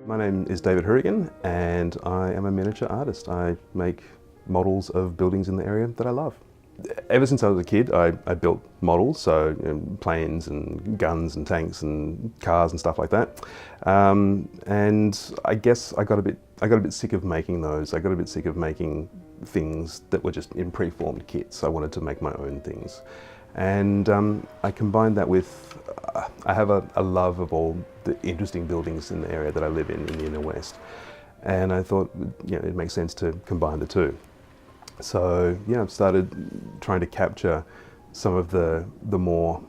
My name is David Hourigan and I am a miniature artist. I make models of buildings in the area that I love. Ever since I was a kid, I built models, so planes and guns and tanks and cars and stuff like that. And I guess I got a bit sick of making those. I got a bit sick of making things that were just in preformed kits. I wanted to make my own things. And I combined that with, I have a love of all the interesting buildings in the area that I live in the inner west. And I thought, it makes sense to combine the two. So I've started trying to capture some of the more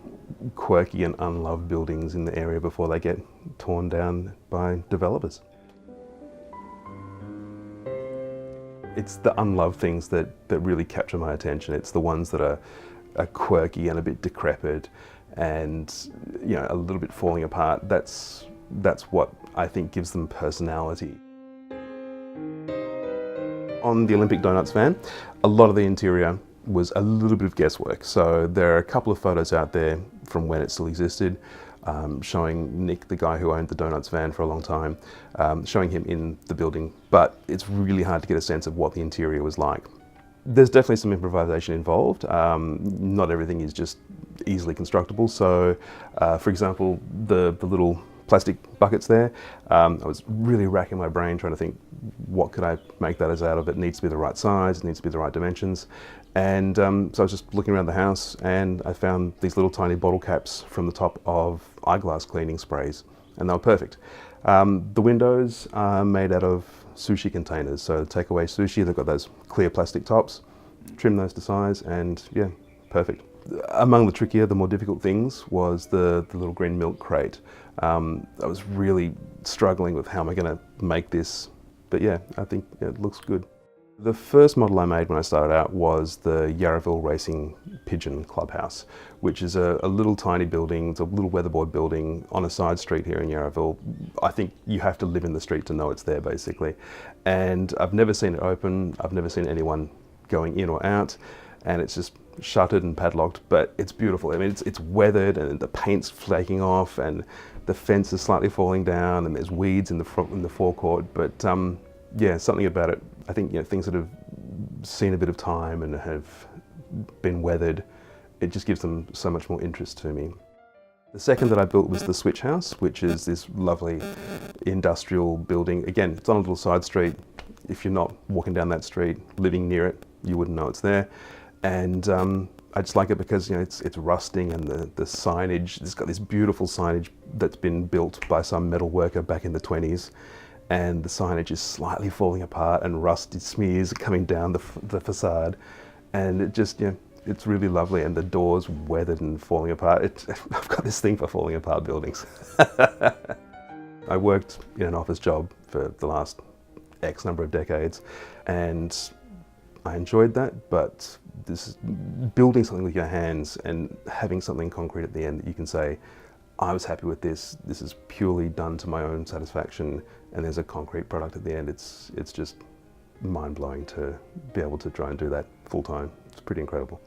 quirky and unloved buildings in the area before they get torn down by developers. It's the unloved things that really capture my attention. It's the ones that are quirky and a bit decrepit and a little bit falling apart. That's what I think gives them personality. On the Olympic Donuts van, a lot of the interior was a little bit of guesswork. So there are a couple of photos out there from when it still existed, showing Nick, the guy who owned the Donuts van for a long time, showing him in the building, but it's really hard to get a sense of what the interior was like. There's definitely some improvisation involved. Not everything is just easily constructible. So, for example, the little plastic buckets there, I was really racking my brain trying to think, what could I make that as out of? It needs to be the right size, it needs to be the right dimensions. And so I was just looking around the house and I found these little tiny bottle caps from the top of eyeglass cleaning sprays, and they were perfect. The windows are made out of sushi containers, so takeaway sushi, they've got those clear plastic tops, trim those to size, and yeah, perfect. Among the trickier, the more difficult things was the little green milk crate. I was really struggling with how am I going to make this, but yeah, I think it looks good. The first model I made when I started out was the Yarraville Racing Pigeon Clubhouse, which is a little tiny building. It's a little weatherboard building on a side street here in Yarraville. I think you have to live in the street to know it's there, basically. And I've never seen it open. I've never seen anyone going in or out, and it's just shuttered and padlocked, but it's beautiful. I mean, it's weathered and the paint's flaking off and the fence is slightly falling down and there's weeds in the forecourt, but yeah, something about it. I think things that have seen a bit of time and have been weathered, it just gives them so much more interest to me. The second that I built was the Switch House, which is this lovely industrial building. Again, it's on a little side street. If you're not walking down that street, living near it, you wouldn't know it's there. And I just like it because it's rusting, and the signage, it's got this beautiful signage that's been built by some metal worker back in the 20s. And the signage is slightly falling apart and rusty smears coming down the facade. And it just, it's really lovely, and the doors weathered and falling apart. I've got this thing for falling apart buildings. I worked in an office job for the last X number of decades, and I enjoyed that, but this building something with your hands and having something concrete at the end that you can say, I was happy with this. This is purely done to my own satisfaction, and there's a concrete product at the end. It's just mind-blowing to be able to try and do that full time. It's pretty incredible.